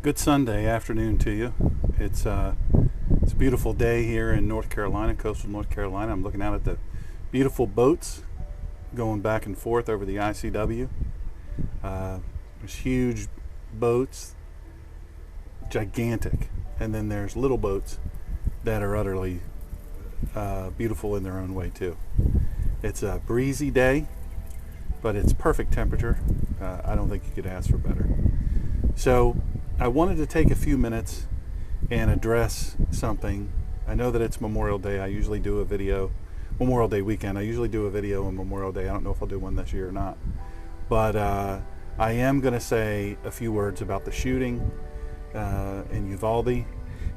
Good Sunday afternoon to you. It's a beautiful day here in North Carolina, coastal North Carolina. I'm looking out at the beautiful boats going back and forth over the ICW. There's huge boats, gigantic, and then there's little boats that are utterly beautiful in their own way too. It's a breezy day, but it's perfect temperature. I don't think you could ask for better. So I wanted to take a few minutes and address something. I know that it's Memorial Day. I usually do a video, Memorial Day weekend. I usually do a video on Memorial Day. I don't know if I'll do one this year or not. But I am going to say a few words about the shooting in Uvalde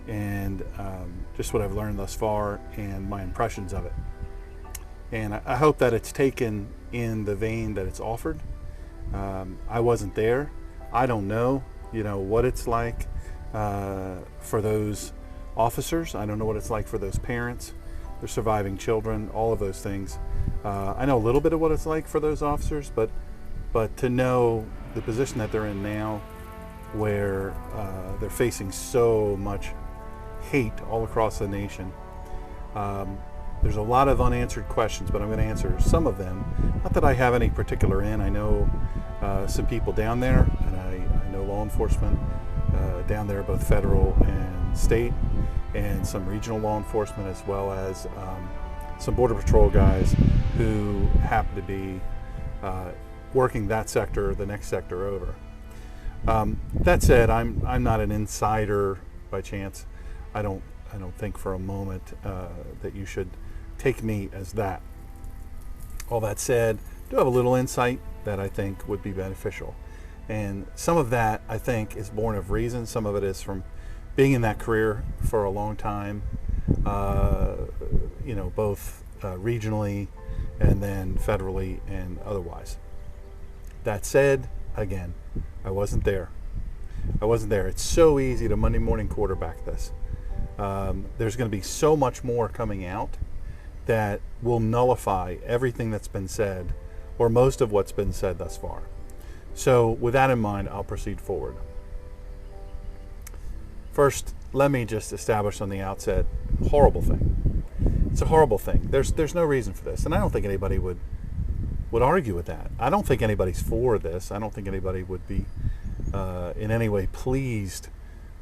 and just what I've learned thus far and my impressions of it. And I hope that it's taken in the vein that it's offered. I wasn't there. I don't know what it's like for those officers. I don't know what it's like for those parents, their surviving children, all of those things. I know a little bit of what it's like for those officers, but to know the position that they're in now, where they're facing so much hate all across the nation. There's a lot of unanswered questions, but I'm going to answer some of them. Not that I have any particular in. I know some people down there, and I know law enforcement down there, both federal and state, and some regional law enforcement, as well as some Border Patrol guys who happen to be working that sector or the next sector over. That said, I'm not an insider by chance. I don't think for a moment that you should take me as that. All that said, I do have a little insight that I think would be beneficial. And some of that, I think, is born of reason. Some of it is from being in that career for a long time, both regionally and then federally and otherwise. That said, again, I wasn't there. It's so easy to Monday morning quarterback this. There's going to be so much more coming out that will nullify everything that's been said, or most of what's been said thus far. So with that in mind, I'll proceed forward. First, let me just establish on the outset, horrible thing. It's a horrible thing. There's no reason for this, and I don't think anybody would argue with that. I don't think anybody's for this. I don't think anybody would be in any way pleased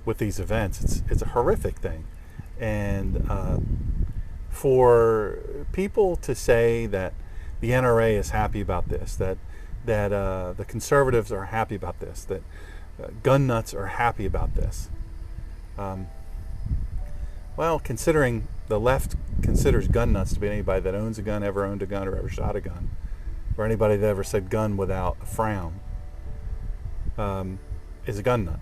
with these events. It's a horrific thing, and for people to say that the NRA is happy about this, that the conservatives are happy about this, that gun nuts are happy about this. Well, considering the left considers gun nuts to be anybody that owns a gun, ever owned a gun, or ever shot a gun, or anybody that ever said gun without a frown, is a gun nut.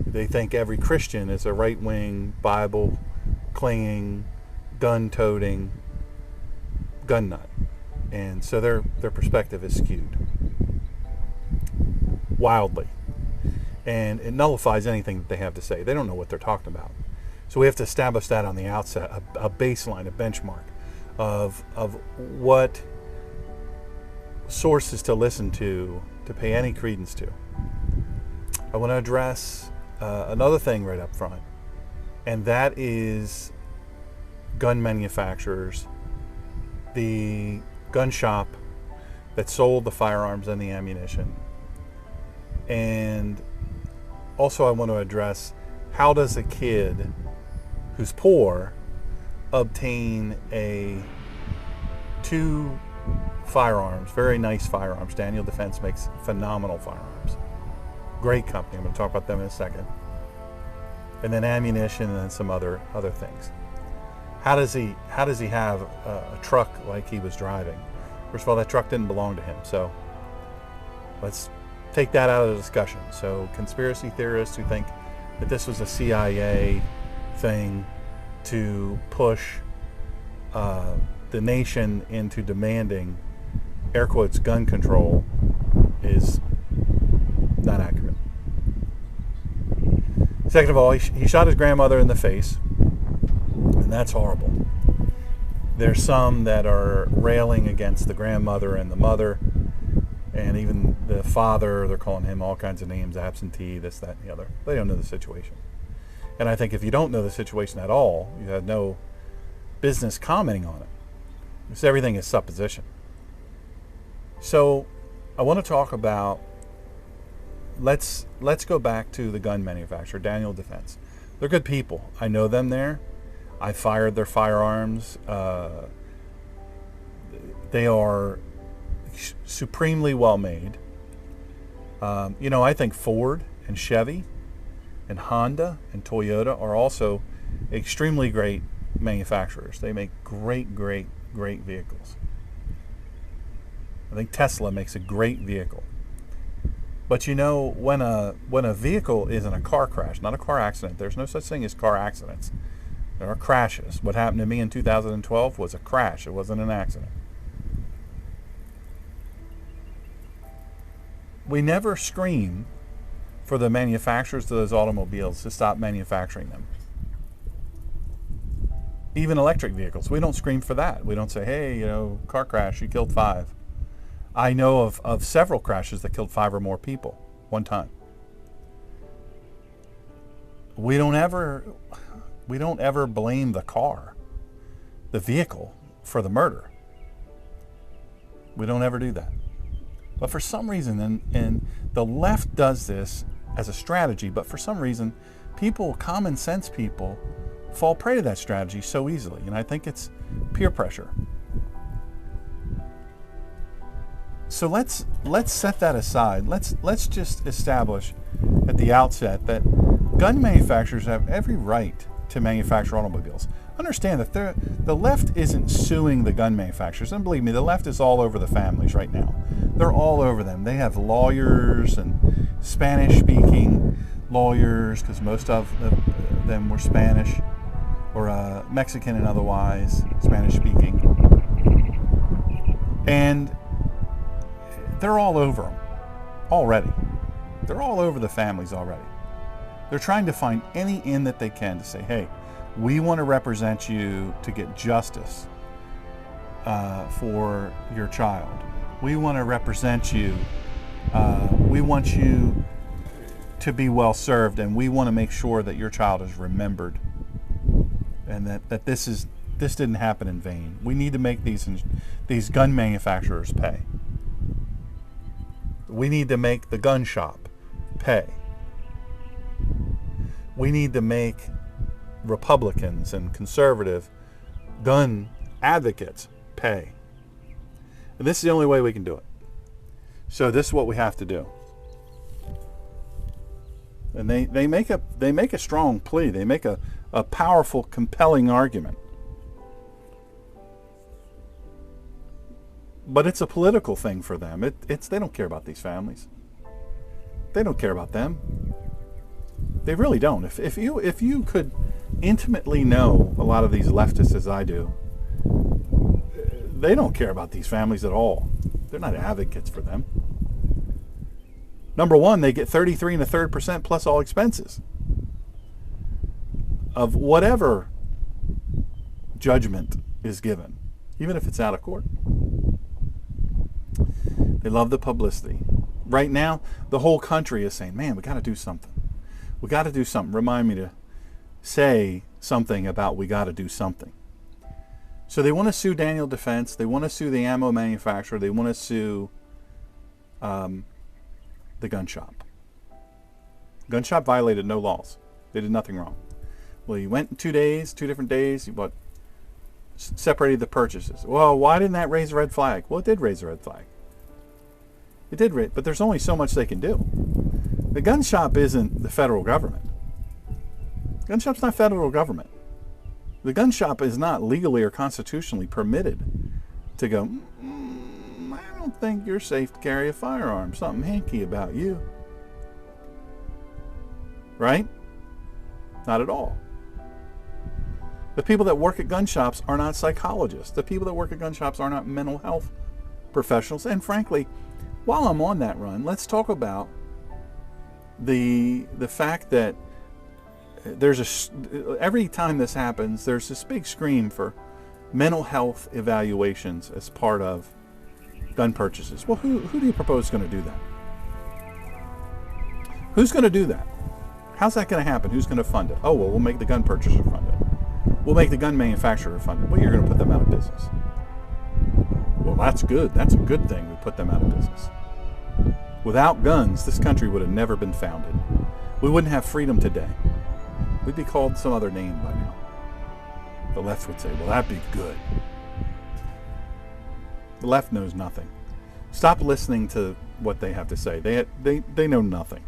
They think every Christian is a right-wing, Bible-clinging, gun-toting gun nut. And so their perspective is skewed wildly. And it nullifies anything that they have to say. They don't know what they're talking about. So we have to establish that on the outset, a baseline, a benchmark of what sources to listen to pay any credence to. I want to address another thing right up front, and that is gun manufacturers, the gun shop that sold the firearms and the ammunition. And also I want to address, how does a kid who's poor obtain two firearms, very nice firearms. Daniel Defense makes phenomenal firearms. Great company. I'm going to talk about them in a second. And then ammunition and then some other things. How does he have a truck like he was driving? First of all, that truck didn't belong to him. So let's take that out of the discussion. So conspiracy theorists who think that this was a CIA thing to push the nation into demanding, air quotes, gun control is not accurate. Second of all, he shot his grandmother in the face, and that's horrible. There's some that are railing against the grandmother and the mother, and even the father, they're calling him all kinds of names, absentee, this, that, and the other. They don't know the situation. And I think if you don't know the situation at all, you have no business commenting on it, because everything is supposition. So I want to talk about, let's go back to the gun manufacturer, Daniel Defense. They're good people. I know them there. I fired their firearms. They are supremely well made. I think Ford and Chevy and Honda and Toyota are also extremely great manufacturers. They make great, great, great vehicles. I think Tesla makes a great vehicle. But when a vehicle is in a car crash, not a car accident, there's no such thing as car accidents. There are crashes. What happened to me in 2012 was a crash. It wasn't an accident. We never scream for the manufacturers of those automobiles to stop manufacturing them. Even electric vehicles, we don't scream for that. We don't say, hey, car crash, you killed 5. I know of several crashes that killed 5 or more people one time. We don't ever blame the car, the vehicle, for the murder. We don't ever do that. But for some reason, and the left does this as a strategy, but for some reason, common sense people, fall prey to that strategy so easily. And I think it's peer pressure. So let's set that aside. Let's just establish at the outset that gun manufacturers have every right to manufacture automobiles. Understand that the left isn't suing the gun manufacturers. And believe me, the left is all over the families right now. They're all over them. They have lawyers and Spanish-speaking lawyers, because most of them were Spanish or Mexican and otherwise Spanish-speaking. And they're all over them already. They're all over the families already. They're trying to find any in that they can to say, hey, we want to represent you to get justice for your child. We want to represent you. We want you to be well served, and we want to make sure that your child is remembered, and that this didn't happen in vain. We need to make these gun manufacturers pay. We need to make the gun shop pay. We need to make Republicans and conservative gun advocates pay. And this is the only way we can do it. So this is what we have to do. And they make a strong plea. They make a powerful, compelling argument. But it's a political thing for them. They don't care about these families. They don't care about them. They really don't. If you could intimately know a lot of these leftists as I do, they don't care about these families at all. They're not advocates for them. Number one, they get 33 1/3% plus all expenses of whatever judgment is given, even if it's out of court. They love the publicity. Right now, the whole country is saying, man, we got to do something. We got to do something. Remind me to say something about we got to do something. So they want to sue Daniel Defense. They want to sue the ammo manufacturer. They want to sue the gun shop. Gun shop violated no laws. They did nothing wrong. Well, he went in 2 days, 2 different days. He separated the purchases. Well, why didn't that raise a red flag? Well, it did raise a red flag. It did, but there's only so much they can do. The gun shop isn't the federal government. Gun shop's not federal government. The gun shop is not legally or constitutionally permitted to go, I don't think you're safe to carry a firearm. Something hanky about you. Right? Not at all. The people that work at gun shops are not psychologists. The people that work at gun shops are not mental health professionals. And frankly, while I'm on that run, let's talk about the fact that every time this happens, there's this big scream for mental health evaluations as part of gun purchases. Well, who do you propose is going to do that? Who's going to do that? How's that going to happen? Who's going to fund it? Oh, well, we'll make the gun purchaser fund it. We'll make the gun manufacturer fund it. Well, you're going to put them out of business. Well, that's good. That's a good thing. We put them out of business. Without guns, this country would have never been founded. We wouldn't have freedom today. We'd be called some other name by now. The left would say, well, that'd be good. The left knows nothing. Stop listening to what they have to say. They know nothing.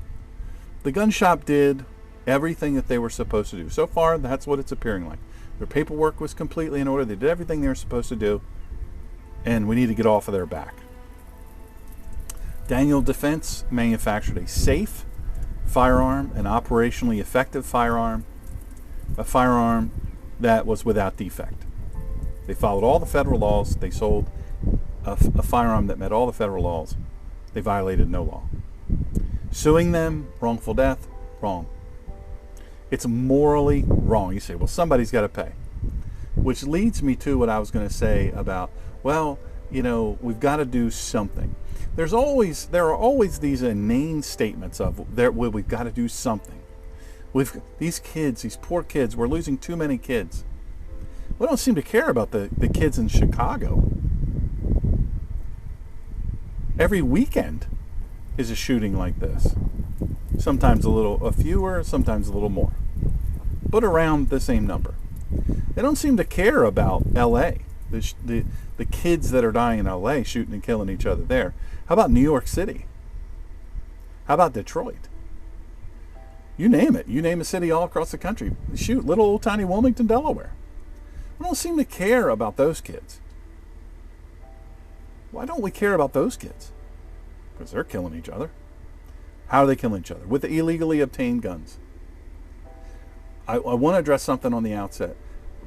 The gun shop did everything that they were supposed to do. So far, that's what it's appearing like. Their paperwork was completely in order. They did everything they were supposed to do. And we need to get off of their back. Daniel Defense manufactured a safe firearm, an operationally effective firearm, a firearm that was without defect. They followed all the federal laws. They sold a firearm that met all the federal laws. They violated no law. Suing them, wrongful death, wrong. It's morally wrong. You say, well, somebody's got to pay. Which leads me to what I was going to say about, well, we've got to do something. There are always these inane statements of, we've got to do something. These kids, these poor kids, we're losing too many kids. We don't seem to care about the kids in Chicago. Every weekend is a shooting like this. Sometimes a fewer, sometimes a little more. But around the same number. They don't seem to care about L.A., the kids that are dying in L.A. shooting and killing each other there. How about New York City? How about Detroit? You name it. You name a city all across the country. Shoot, little old tiny Wilmington, Delaware. We don't seem to care about those kids. Why don't we care about those kids? Because they're killing each other. How are they killing each other? With the illegally obtained guns. I want to address something on the outset.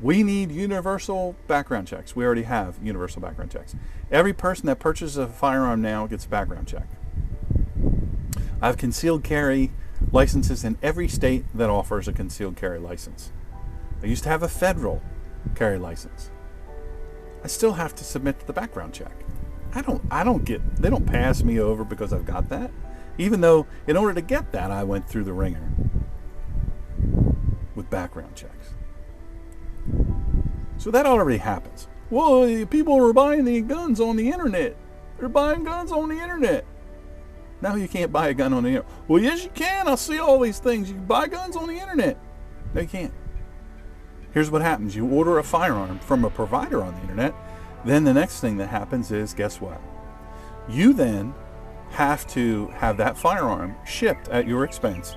We need universal background checks. We already have universal background checks. Every person that purchases a firearm now gets a background check. I have concealed carry licenses in every state that offers a concealed carry license. I used to have a federal carry license. I still have to submit to the background check. They don't pass me over because I've got that. Even though in order to get that, I went through the ringer with background checks. So that already happens. Well, people are buying the guns on the internet. They're buying guns on the internet. Now you can't buy a gun on the internet. Well, yes, you can. I see all these things. You can buy guns on the internet. No, you can't. Here's what happens. You order a firearm from a provider on the internet. Then the next thing that happens is, guess what? You then have to have that firearm shipped at your expense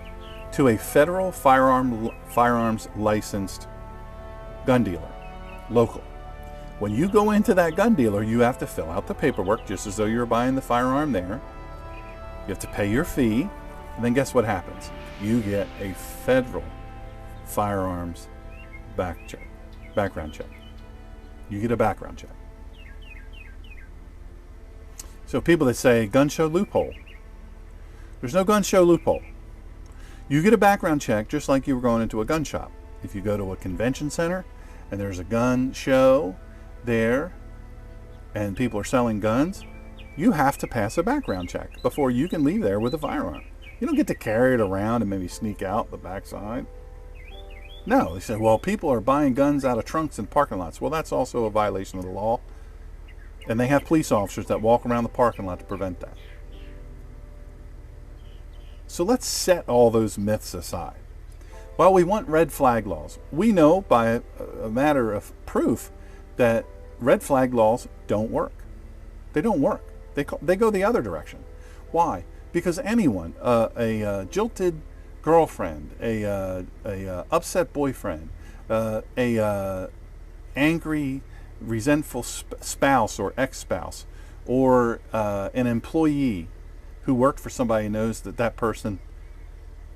to a federal firearms licensed gun dealer, local. When you go into that gun dealer, you have to fill out the paperwork just as though you're buying the firearm there. You have to pay your fee, and then guess what happens? You get a federal firearms background check. You get a background check. So people that say gun show loophole, there's no gun show loophole. You get a background check just like you were going into a gun shop. If you go to a convention center and there's a gun show there and people are selling guns, you have to pass a background check before you can leave there with a firearm. You don't get to carry it around and maybe sneak out the backside. No, they say, well, people are buying guns out of trunks and parking lots. Well, that's also a violation of the law. And they have police officers that walk around the parking lot to prevent that. So let's set all those myths aside. Well, we want red flag laws. We know by a matter of proof that red flag laws don't work. They don't work. They go the other direction. Why? Because anyone, a jilted girlfriend, a upset boyfriend, a angry, resentful spouse or ex-spouse, or an employee who worked for somebody knows that that person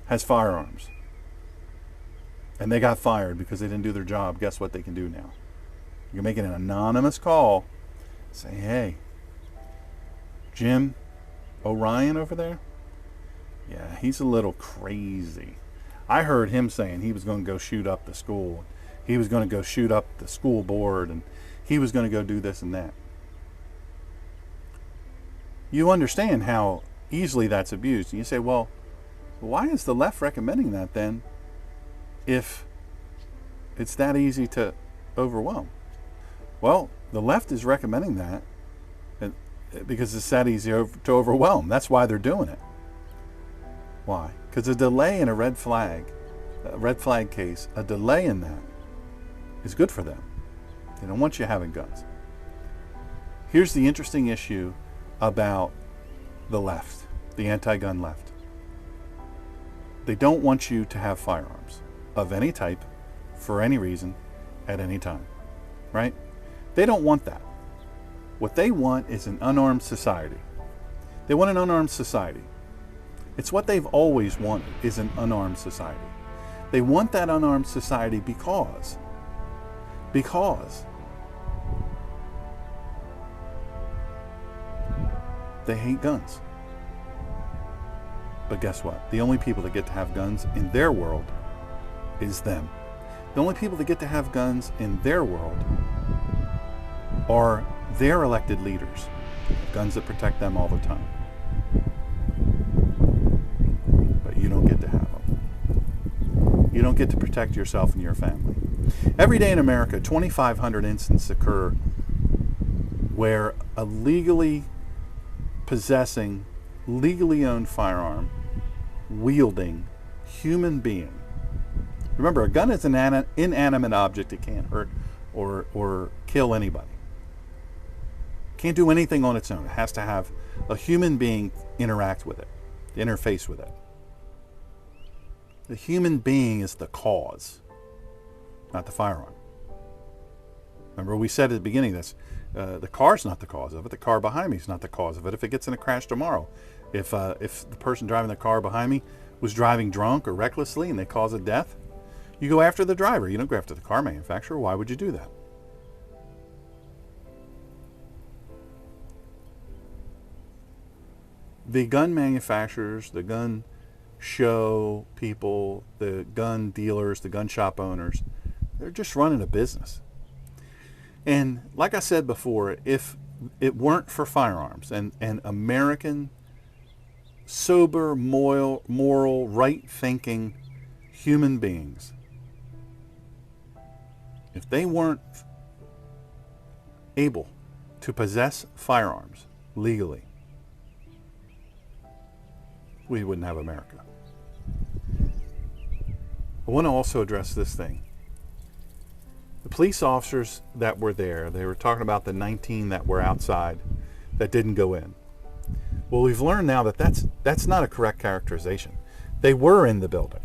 has firearms and they got fired because they didn't do their job. Guess what they can do now? You can make an anonymous call, say, hey, Jim O'Ryan over there, yeah, he's a little crazy. I heard him saying he was going to go shoot up the school. He was going to go shoot up the school board, and he was going to go do this and that. You understand how easily that's abused. And you say, well, Why is the left recommending that then if it's that easy to overwhelm? Well, the left is recommending that because it's that easy to overwhelm. That's why they're doing it. Why? Because a delay in a red flag case, a delay in that is good for them. They don't want you having guns. Here's the interesting issue about the left, the anti-gun left. They don't want you to have firearms of any type, for any reason, at any time, right? They don't want that. What they want is an unarmed society. They want an unarmed society. It's what they've always wanted, is an unarmed society. They want that unarmed society because they hate guns. But guess what? The only people that get to have guns in their world is them. The only people that get to have guns in their world are their elected leaders. Guns that protect them all the time. But you don't get to have them. You don't get to protect yourself and your family. Every day in America, 2,500 incidents occur where a legally possessing, legally owned firearm wielding human being. Remember, a gun is an inanimate object. It can't hurt or kill anybody. Can't do anything on its own. It has to have a human being interact with it, interface with it. The human being is the cause, not the firearm. Remember, we said at the beginning of this, the car's not the cause of it. The car behind me is not the cause of it. If it gets in a crash tomorrow, if the person driving the car behind me was driving drunk or recklessly and they cause a death, you go after the driver. You don't go after the car manufacturer. Why would you do that? The gun manufacturers, the gun show people, the gun dealers, the gun shop owners, they're just running a business. And like I said before, if it weren't for firearms and American, sober, moral, right-thinking human beings, if they weren't able to possess firearms legally, we wouldn't have America. I want to also address this thing. The police officers that were there, they were talking about the 19 that were outside that didn't go in. Well, we've learned now that that's not a correct characterization. They were in the building.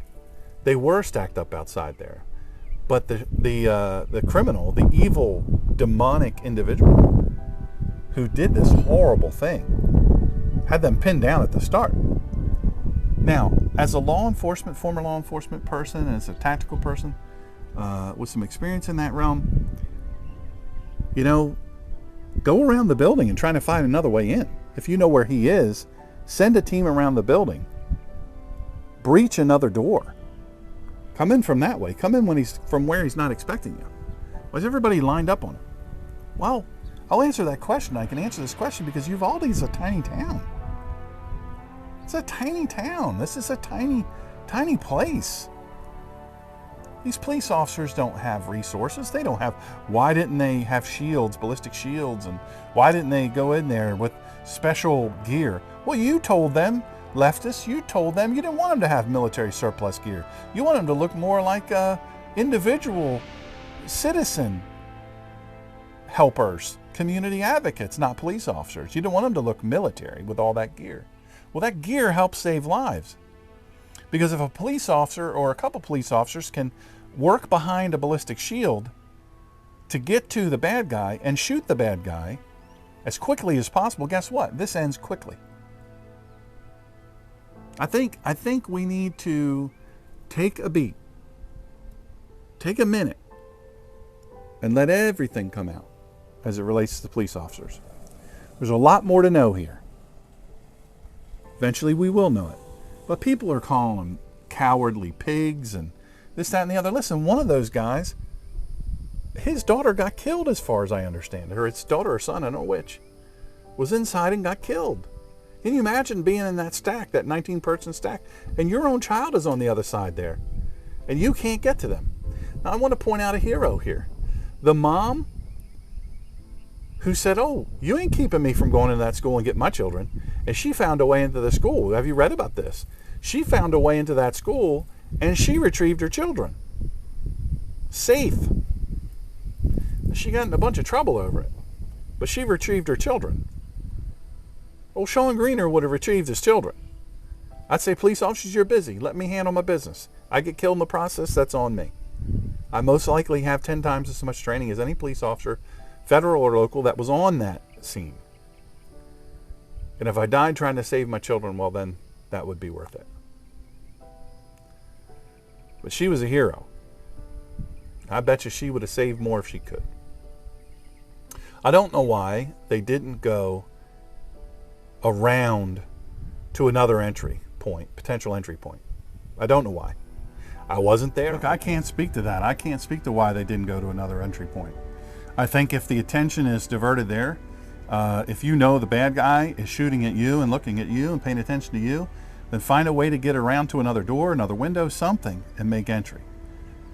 They were stacked up outside there. But the criminal, the evil, demonic individual who did this horrible thing, had them pinned down at the start. Now, as a former law enforcement person, and as a tactical person with some experience in that realm, go around the building and try to find another way in. If you know where he is, send a team around the building. Breach another door. Come in from that way. Come in when he's from where he's not expecting you. Why is everybody lined up on him? Well, I'll answer that question. I can answer this question because Uvalde is a tiny town. It's a tiny town. This is a tiny, tiny place. These police officers don't have resources. They don't have. Why didn't they have shields, ballistic shields, and why didn't they go in there with special gear? Well, you told them, leftists, you told them you didn't want them to have military surplus gear. You want them to look more like individual citizen helpers, community advocates, not police officers. You don't want them to look military with all that gear. Well, that gear helps save lives. Because if a police officer or a couple police officers can work behind a ballistic shield to get to the bad guy and shoot the bad guy as quickly as possible, guess what? This ends quickly. I think we need to take a beat, take a minute, and let everything come out as it relates to police officers. There's a lot more to know here. Eventually we will know it. But people are calling them cowardly pigs and this, that, and the other. Listen, one of those guys, his daughter got killed as far as I understand. Or his daughter or son, I don't know which, was inside and got killed. Can you imagine being in that stack, that 19-person stack, and your own child is on the other side there, and you can't get to them? Now, I want to point out a hero here. The mom who said, oh, you ain't keeping me from going into that school and getting my children. And she found a way into the school. Have you read about this? She found a way into that school, and she retrieved her children. Safe. She got in a bunch of trouble over it, but she retrieved her children. Old Sean Greener would have retrieved his children. I'd say, police officers, you're busy. Let me handle my business. I get killed in the process, that's on me. I most likely have 10 times as much training as any police officer, federal or local, that was on that scene. And if I died trying to save my children, well, then that would be worth it. But she was a hero. I bet you she would have saved more if she could. I don't know why they didn't go around to another entry point, potential entry point. I don't know why. I wasn't there. Look, I can't speak to that. I can't speak to why they didn't go to another entry point. I think if the attention is diverted there, if you know the bad guy is shooting at you and looking at you and paying attention to you, then find a way to get around to another door, another window, something, and make entry.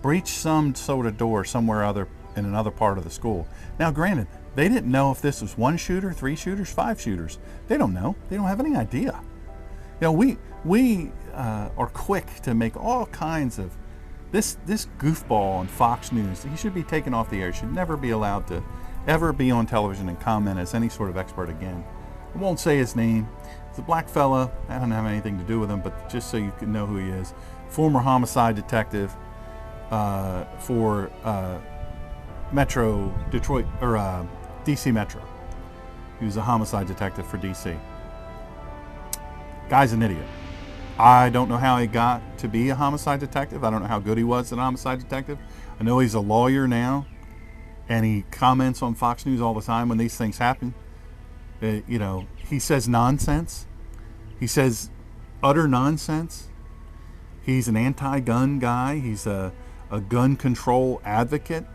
Breach some sort of door somewhere other in another part of the school. Now, granted, they didn't know if this was 1 shooter, 3 shooters, 5 shooters. They don't know. They don't have any idea. You know, we are quick to make all kinds of this goofball on Fox News. He should be taken off the air. He should never be allowed to ever be on television and comment as any sort of expert again. I won't say his name. It's a black fella. I don't have anything to do with him, but just so you can know who he is. Former homicide detective for Metro Detroit, or DC Metro. He was a homicide detective for DC. Guy's an idiot. I don't know how he got to be a homicide detective. I don't know how good he was as a homicide detective. I know he's a lawyer now, and he comments on Fox News all the time when these things happen. You know, he says nonsense. He says utter nonsense. He's an anti-gun guy. He's a gun control advocate.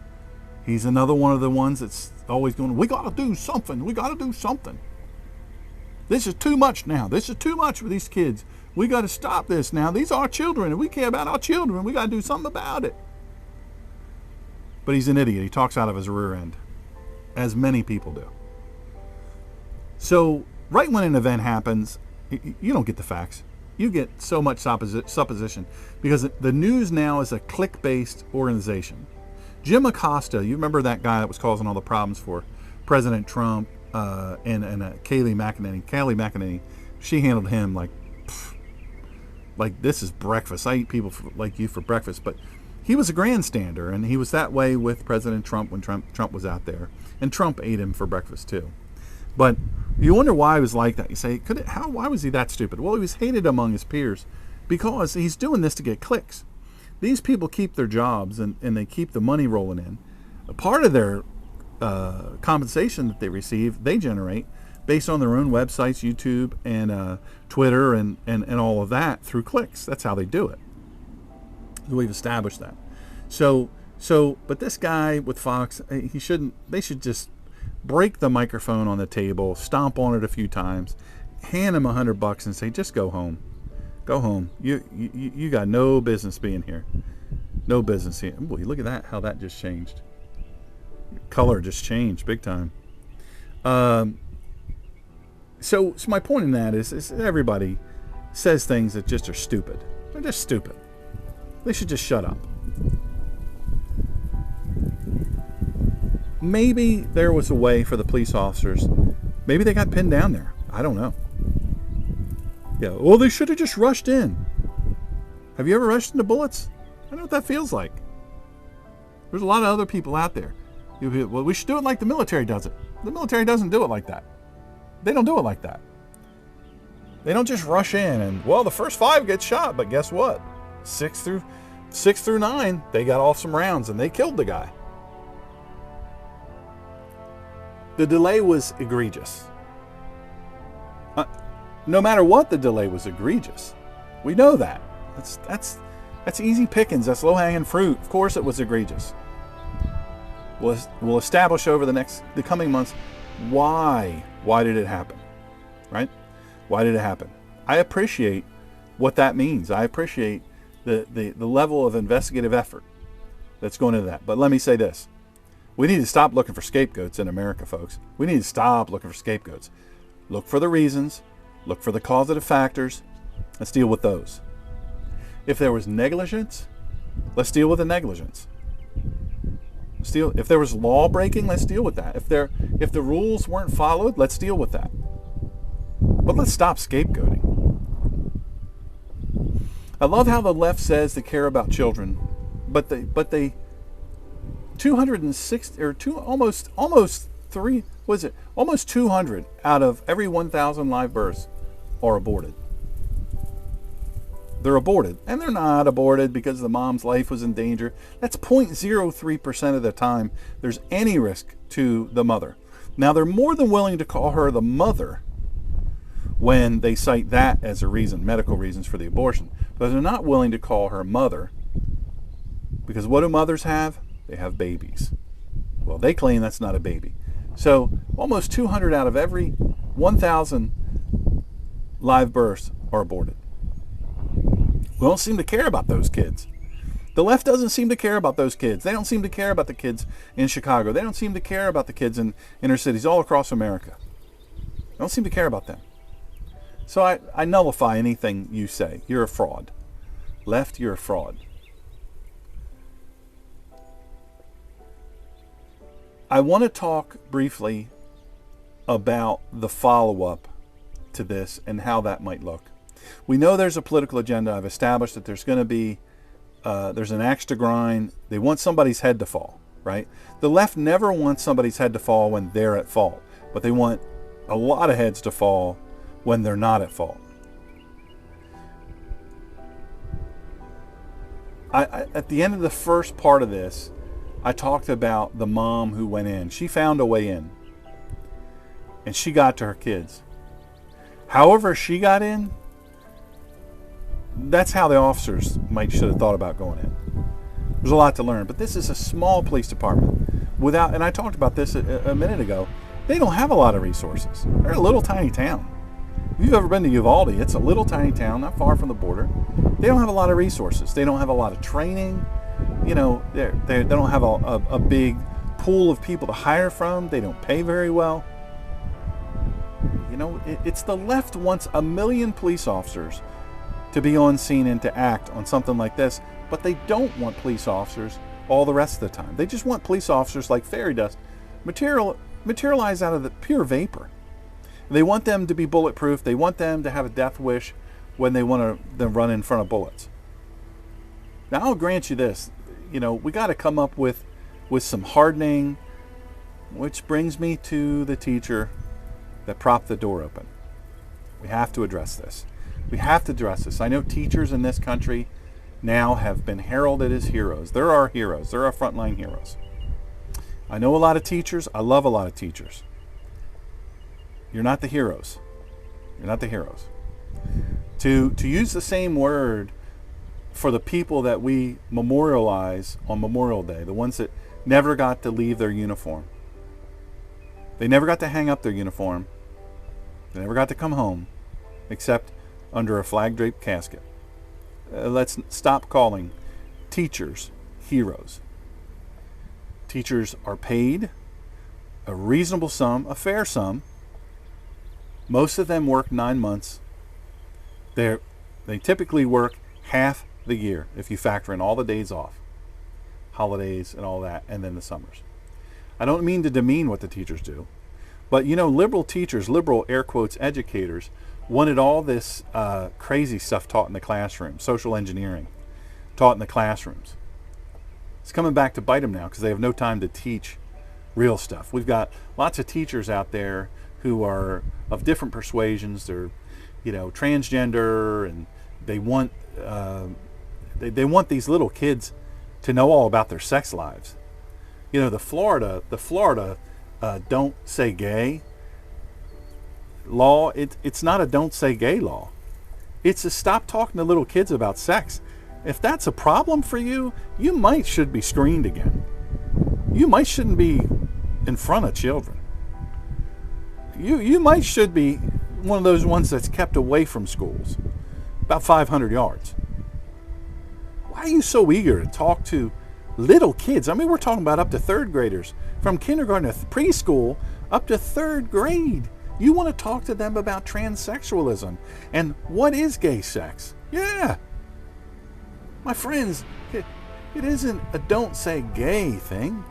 He's another one of the ones that's always going, we got to do something. We got to do something. This is too much now. This is too much for these kids. We got to stop this now. These are our children, and we care about our children. We got to do something about it. But he's an idiot. He talks out of his rear end, as many people do. So right when an event happens, you don't get the facts. You get so much supposition, because the news now is a click-based organization. Jim Acosta, you remember that guy that was causing all the problems for President Trump, and Kayleigh McEnany, she handled him like this is breakfast. I eat people like you for breakfast. But he was a grandstander, and he was that way with President Trump when Trump was out there, and Trump ate him for breakfast too. But you wonder why he was like that. You say, why was he that stupid? Well, he was hated among his peers because he's doing this to get clicks. These people keep their jobs, and they keep the money rolling in. A part of their compensation that they receive, they generate based on their own websites, YouTube and Twitter and all of that through clicks. That's how they do it. We've established that. But this guy with Fox, they should just break the microphone on the table, stomp on it a few times, hand him $100 and say, just go home. Go home. You got no business being here. No business here. Boy, look at that, how that just changed. Color just changed big time. So my point in that is everybody says things that just are stupid. They're just stupid. They should just shut up. Maybe there was a way for the police officers. Maybe they got pinned down there. I don't know. Yeah. Well, they should have just rushed in. Have you ever rushed into bullets? I know what that feels like. There's a lot of other people out there. Well, we should do it like the military does it. The military doesn't do it like that. They don't do it like that. They don't just rush in and, well, the first 5 get shot, but guess what? 6 through 9, they got off some rounds and they killed the guy. The delay was egregious. No matter what, the delay was egregious. We know that. That's easy pickings. That's low-hanging fruit. Of course it was egregious. We'll establish over the coming months why did it happen, right? Why did it happen? I appreciate what that means. I appreciate the level of investigative effort that's going into that. But let me say this. We need to stop looking for scapegoats in America, folks. We need to stop looking for scapegoats. Look for the reasons. Look for the causative factors. Let's deal with those. If there was negligence, let's deal with the negligence. If there was law breaking, let's deal with that. If the rules weren't followed, let's deal with that. But let's stop scapegoating. I love how the left says they care about children, but they 260 or almost 200 out of every 1,000 live births are aborted. They're aborted, and they're not aborted because the mom's life was in danger. That's 0.03% of the time there's any risk to the mother. Now, they're more than willing to call her the mother when they cite that as a reason, medical reasons for the abortion. But they're not willing to call her mother, because what do mothers have? They have babies. Well, they claim that's not a baby. So almost 200 out of every 1,000 live births are aborted. We don't seem to care about those kids. The left doesn't seem to care about those kids. They don't seem to care about the kids in Chicago. They don't seem to care about the kids in inner cities all across America. They don't seem to care about them. So I nullify anything you say. You're a fraud. Left, you're a fraud. I want to talk briefly about the follow-up to this and how that might look. We know there's a political agenda. I've established that there's going to be, there's an axe to grind. They want somebody's head to fall, right? The left never wants somebody's head to fall when they're at fault, but they want a lot of heads to fall when they're not at fault. At the end of the first part of this, I talked about the mom who went in. She found a way in, and she got to her kids. However she got in, that's how the officers should have thought about going in. There's a lot to learn, but this is a small police department without, and I talked about this a minute ago, they don't have a lot of resources. They're a little tiny town. If you've ever been to Uvalde, it's a little tiny town, not far from the border. They don't have a lot of resources. They don't have a lot of training. You know, they don't have a big pool of people to hire from. They don't pay very well. You know, it's the left wants 1 million police officers to be on scene and to act on something like this, but they don't want police officers all the rest of the time. They just want police officers like fairy dust materialize out of the pure vapor. They want them to be bulletproof. They want them to have a death wish when they want to run in front of bullets. Now, I'll grant you this. You know, we got to come up with some hardening, which brings me to the teacher that propped the door open. We have to address this. We have to address this. I know teachers in this country now have been heralded as heroes. They're our heroes. They're our frontline heroes. I know a lot of teachers. I love a lot of teachers. You're not the heroes. You're not the heroes. To use the same word for the people that we memorialize on Memorial Day, the ones that never got to leave their uniform. They never got to hang up their uniform. They never got to come home, except under a flag-draped casket. Let's stop calling teachers heroes. Teachers are paid a reasonable sum, a fair sum. Most of them work 9 months. They typically work half the year if you factor in all the days off, holidays and all that, and then the summers. I don't mean to demean what the teachers do, but you know, liberal teachers, liberal air quotes educators, wanted all this crazy stuff taught in the classroom, social engineering taught in the classrooms. It's coming back to bite them now because they have no time to teach real stuff. We've got lots of teachers out there who are of different persuasions. They're, you know, transgender, and they want they want these little kids to know all about their sex lives. You know, the Florida don't say gay law. It's not a don't say gay law. It's a stop talking to little kids about sex. If that's a problem for you, you should be screened again. You shouldn't be in front of children. You should be one of those ones that's kept away from schools, about 500 yards. Why are you so eager to talk to little kids? I mean, we're talking about up to third graders, from kindergarten to preschool up to third grade. You want to talk to them about transsexualism and what is gay sex? Yeah. My friends, it isn't a don't say gay thing.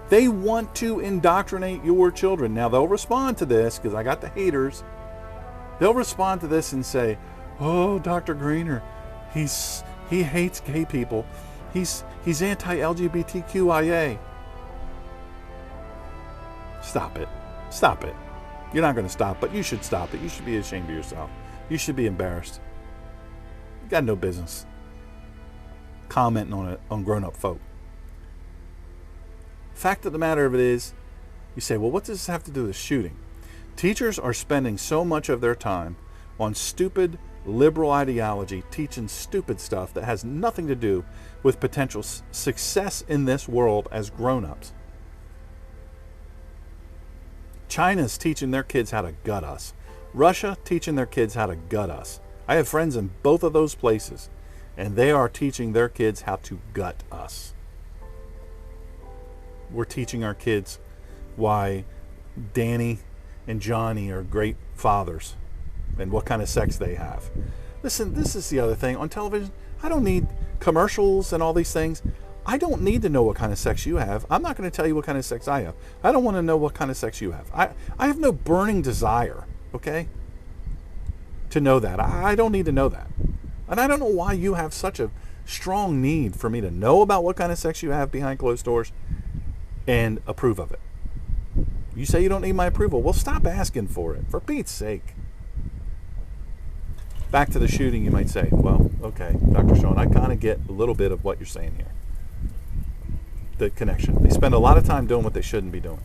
They want to indoctrinate your children. Now, they'll respond to this, because I got the haters. They'll respond to this and say, oh, Dr. Greener, he hates gay people. He's anti-LGBTQIA. Stop it. Stop it. You're not going to stop, but you should stop it. You should be ashamed of yourself. You should be embarrassed. You got no business commenting on it, on grown-up folk. Fact of the matter of it is, you say, well, what does this have to do with shooting? Teachers are spending so much of their time on stupid liberal ideology, teaching stupid stuff that has nothing to do with potential success in this world as grown-ups. China's teaching their kids how to gut us. Russia teaching their kids how to gut us. I have friends in both of those places, and they are teaching their kids how to gut us. We're teaching our kids why Danny and Johnny are great fathers and what kind of sex they have. Listen, this is the other thing. On television, I don't need commercials and all these things. I don't need to know what kind of sex you have. I'm not going to tell you what kind of sex I have. I don't want to know what kind of sex you have. I have no burning desire, okay, to know that. I don't need to know that. And I don't know why you have such a strong need for me to know about what kind of sex you have behind closed doors and approve of it. You say you don't need my approval. Well, stop asking for it, for Pete's sake. Back to the shooting, you might say, well, okay, Dr. Sean, I kind of get a little bit of what you're saying here. The connection. They spend a lot of time doing what they shouldn't be doing.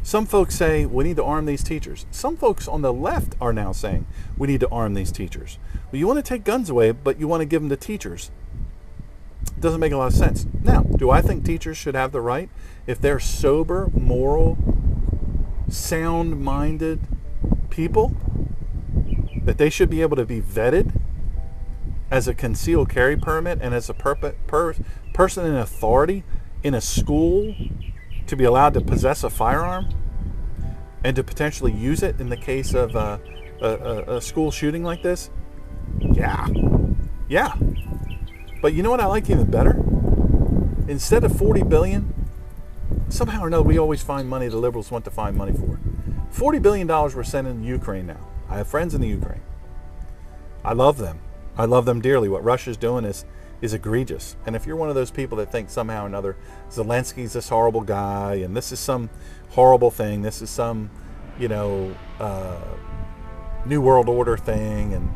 Some folks say we need to arm these teachers. Some folks on the left are now saying we need to arm these teachers. Well, you want to take guns away, but you want to give them to teachers. It doesn't make a lot of sense. Now, do I think teachers should have the right, if they're sober, moral, sound-minded people, that they should be able to be vetted as a concealed carry permit and as a person in authority in a school to be allowed to possess a firearm and to potentially use it in the case of a school shooting like this? Yeah. But you know what I like even better? Instead of $40 billion, somehow or another we always find money the liberals want to find money for. $40 billion we're sending to Ukraine now. I have friends in the Ukraine. I love them. I love them dearly. What Russia's doing is egregious. And if you're one of those people that think somehow or another Zelensky's this horrible guy and this is some horrible thing, this is some, New World Order thing and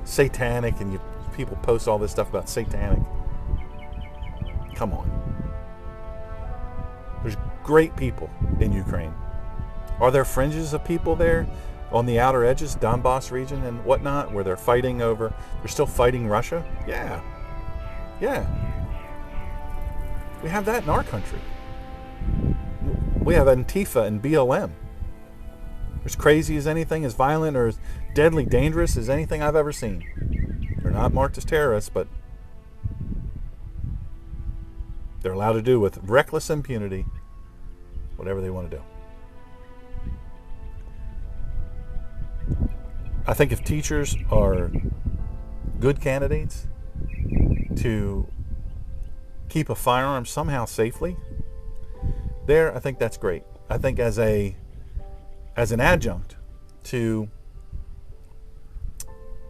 satanic, and people post all this stuff about satanic. Come on. There's great people in Ukraine. Are there fringes of people there on the outer edges, Donbass region and whatnot, where they're still fighting Russia? Yeah. We have that in our country. We have Antifa and BLM. They're as crazy as anything, as violent or as deadly dangerous as anything I've ever seen. They're not marked as terrorists, but they're allowed to do with reckless impunity whatever they want to do. I think if teachers are good candidates to keep a firearm somehow safely, I think that's great. I think as an adjunct to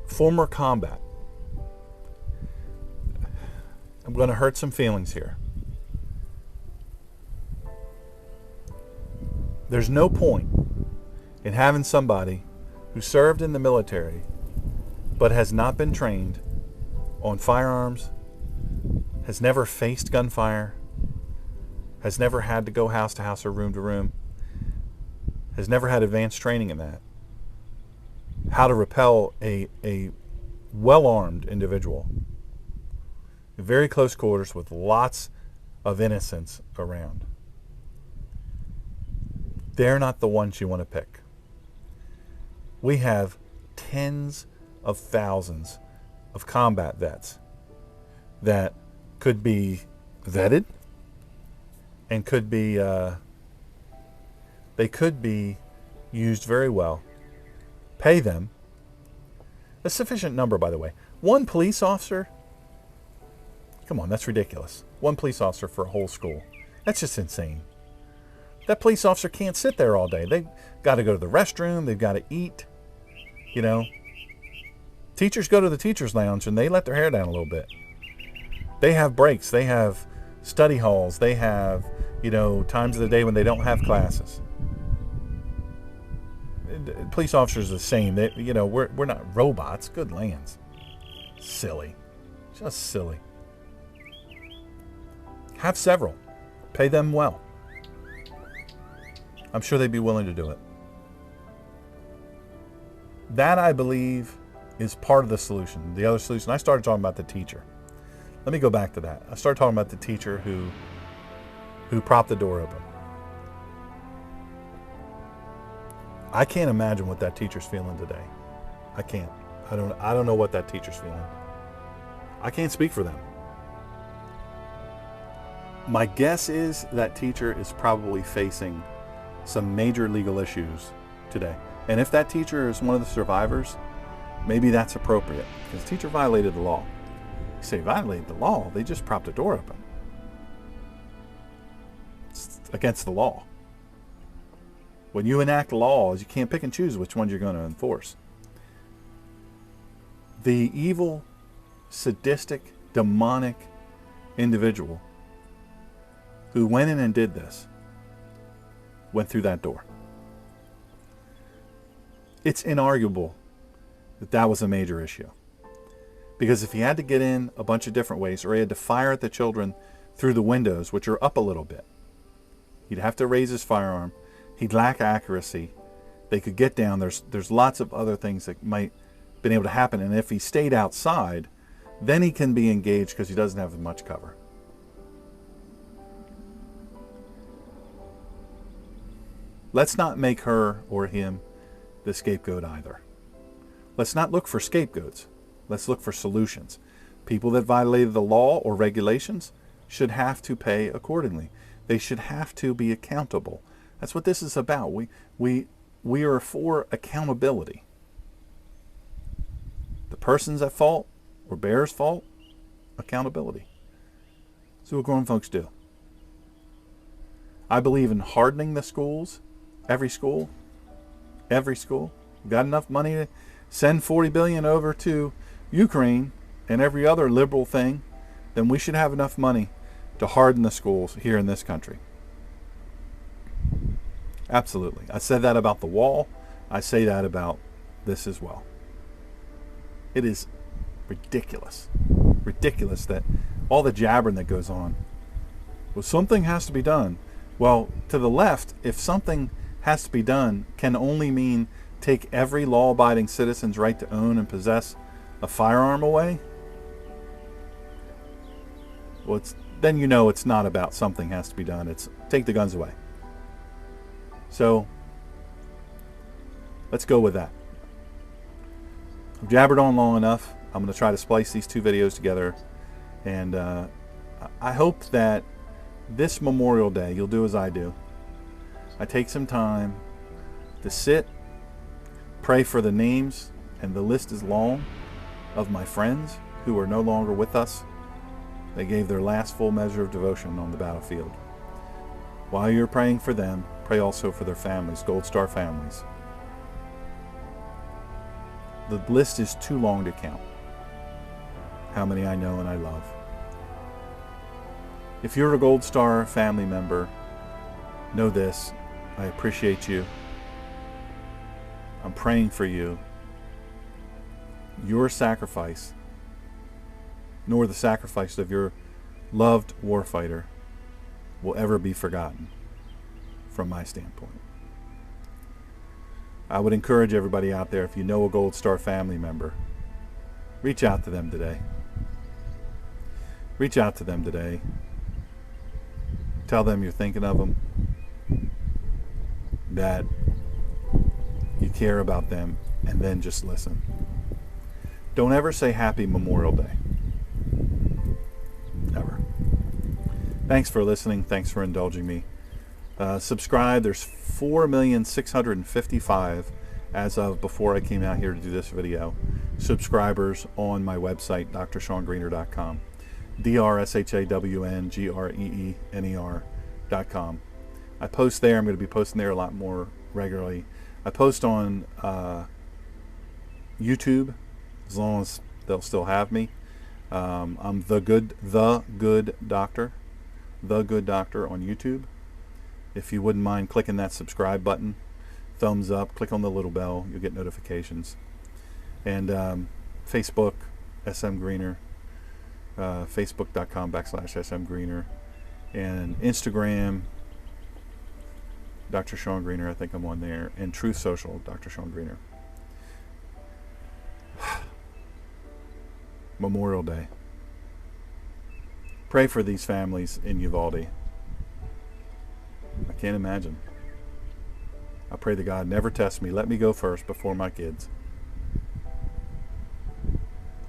former combat, I'm going to hurt some feelings here. There's no point in having somebody who served in the military but has not been trained on firearms, has never faced gunfire, has never had to go house to house or room to room, has never had advanced training in that, how to repel a well-armed individual in very close quarters with lots of innocents around. They're not the ones you want to pick. We have tens of thousands of combat vets that could be vetted and they could be used very well. Pay them a sufficient number, by the way. One police officer, come on, that's ridiculous. One police officer for a whole school. That's just insane. That police officer can't sit there all day. They've got to go to the restroom. They've got to eat. You know, teachers go to the teacher's lounge and they let their hair down a little bit. They have breaks. They have study halls. They have, times of the day when they don't have classes. Police officers are the same. We're not robots. Good lands. Silly. Just silly. Have several. Pay them well. I'm sure they'd be willing to do it. That, I believe, is part of the solution. The other solution, I started talking about the teacher. Let me go back to that. I started talking about the teacher who propped the door open. I can't imagine what that teacher's feeling today. I can't. I don't know what that teacher's feeling. I can't speak for them. My guess is that teacher is probably facing some major legal issues today. And if that teacher is one of the survivors, maybe that's appropriate, because the teacher violated the law. You say violated the law, they just propped the door open. It's against the law. When you enact laws, you can't pick and choose which ones you're going to enforce. The evil, sadistic, demonic individual who went in and did this went through that door. It's inarguable that that was a major issue. Because if he had to get in a bunch of different ways, or he had to fire at the children through the windows, which are up a little bit, he'd have to raise his firearm. He'd lack accuracy. They could get down. There's lots of other things that might have been able to happen. And if he stayed outside, then he can be engaged because he doesn't have as much cover. Let's not make her or him the scapegoat either. Let's not look for scapegoats. Let's look for solutions. People that violated the law or regulations should have to pay accordingly. They should have to be accountable. That's what this is about. We are for accountability. The person's at fault or bears fault, accountability. So what grown folks do. I believe in hardening the schools. Every school. We've got enough money to send $40 billion over to Ukraine and every other liberal thing, then we should have enough money to harden the schools here in this country. Absolutely. I said that about the wall. I say that about this as well. It is ridiculous. Ridiculous that all the jabbering that goes on. Well, something has to be done. Well, to the left, if something has to be done can only mean take every law-abiding citizen's right to own and possess a firearm away, well, then it's not about something has to be done. It's take the guns away. So let's go with that. I've jabbered on long enough. I'm going to try to splice these two videos together. And I hope that this Memorial Day, you'll do as I do. I take some time to sit, pray for the names, and the list is long, of my friends who are no longer with us. They gave their last full measure of devotion on the battlefield. While you're praying for them, pray also for their families, Gold Star families. The list is too long to count. How many I know and I love. If you're a Gold Star family member, know this. I appreciate you. I'm praying for you. Your sacrifice, nor the sacrifice of your loved warfighter, will ever be forgotten from my standpoint. I would encourage everybody out there, if you know a Gold Star family member, reach out to them today. Reach out to them today. Tell them you're thinking of them, that you you care about them, and then just listen. Don't ever say Happy Memorial Day. Ever. Thanks for listening. Thanks for indulging me. Subscribe. There's 4,655,000 as of before I came out here to do this video. Subscribers on my website, drshawngreener.com. DRSHAWNGREENER.com. I post there. I'm going to be posting there a lot more regularly. I post on YouTube, as long as they'll still have me. I'm the good doctor on YouTube. If you wouldn't mind clicking that subscribe button, thumbs up, click on the little bell, you'll get notifications. And Facebook, SM Greener, facebook.com/SM Greener, and Instagram, Dr. Shawn Greener, I think I'm on there, and Truth Social, Dr. Shawn Greener. Memorial Day. Pray for these families in Uvalde. I can't imagine. I pray that God never tests me. Let me go first before my kids.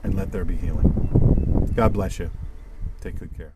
And let there be healing. God bless you. Take good care.